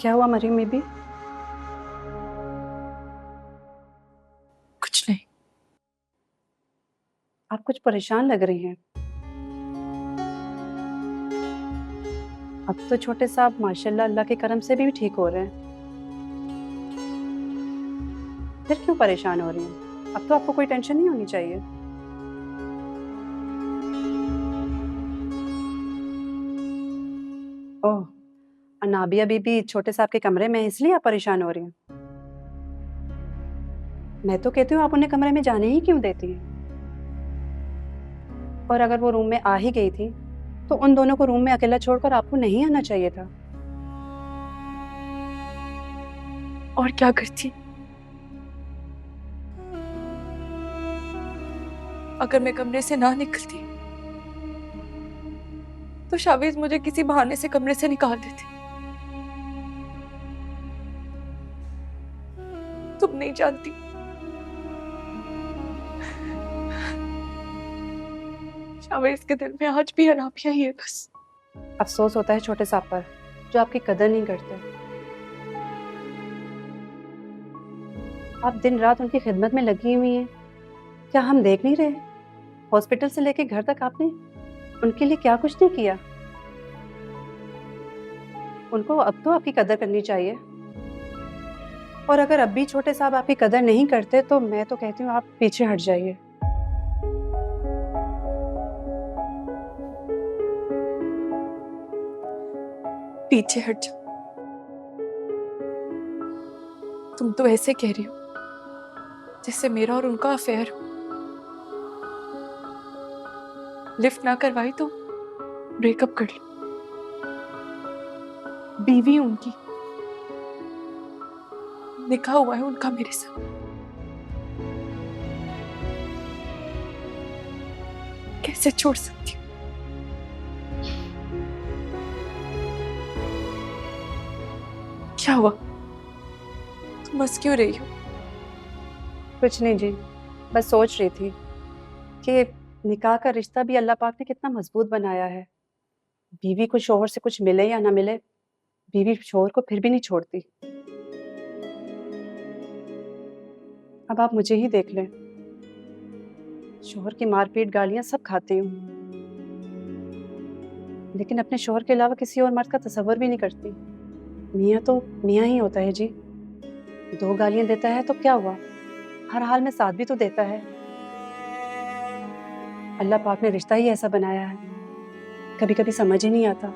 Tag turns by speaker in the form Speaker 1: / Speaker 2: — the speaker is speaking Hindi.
Speaker 1: क्या हुआ मरीम में भी?
Speaker 2: कुछ नहीं।
Speaker 1: आप कुछ परेशान लग रही हैं। अब तो छोटे साहब माशाल्लाह अल्लाह के करम से भी ठीक हो रहे हैं। फिर क्यों परेशान हो रही हैं? अब तो आपको कोई टेंशन नहीं होनी चाहिए। ओह, अनाबिया बीबी छोटे साहब के कमरे में है, इसलिए आप परेशान हो रही हैं। मैं तो कहती हूँ आप उन्हें कमरे में जाने ही क्यों देती हैं। और अगर वो रूम में आ ही गई थी तो उन दोनों को रूम में अकेला छोड़कर आपको नहीं आना चाहिए था।
Speaker 2: और क्या करती अगर मैं कमरे से ना निकलती तो शावीज मुझे किसी बहाने से कमरे से निकाल देते। तुम नहीं जानती, शावीज के दिल में आज भी अनाबिया ही है बस।
Speaker 1: अफसोस होता है छोटे साहब पर, जो आपकी कदर नहीं करते। आप दिन रात उनकी खिदमत में लगी हुई हैं। क्या हम देख नहीं रहे? हॉस्पिटल से लेके घर तक आपने उनके लिए क्या कुछ नहीं किया। उनको अब तो आपकी कदर करनी चाहिए। और अगर अब भी छोटे साहब आपकी कदर नहीं करते तो मैं तो कहती हूँ आप पीछे हट जाइए।
Speaker 2: पीछे हट जाओ? तुम तो ऐसे कह रही हो जैसे मेरा और उनका अफेयर हो। लिफ्ट ना करवाई तो ब्रेकअप कर लो। बीवी हूं उनकी, निकाह हुआ है उनका मेरे साथ। कैसे छोड़ सकती हूँ? क्या हुआ? तुम हंस क्यों रही हो?
Speaker 1: कुछ नहीं जी, बस सोच रही थी कि निकाह का रिश्ता भी अल्लाह पाक ने कितना मजबूत बनाया है। बीवी को शोहर से कुछ मिले या ना मिले, बीवी शोहर को फिर भी नहीं छोड़ती। अब आप मुझे ही देख लें, शोहर की मारपीट गालियां सब खाती हूँ, लेकिन अपने शोहर के अलावा किसी और मर्द का तसव्वुर भी नहीं करती। मियाँ तो मियाँ ही होता है जी। दो गालियां देता है तो क्या हुआ, हर हाल में साथ भी तो देता है। अल्लाह पाक ने रिश्ता ही ऐसा बनाया है, कभी कभी समझ ही नहीं आता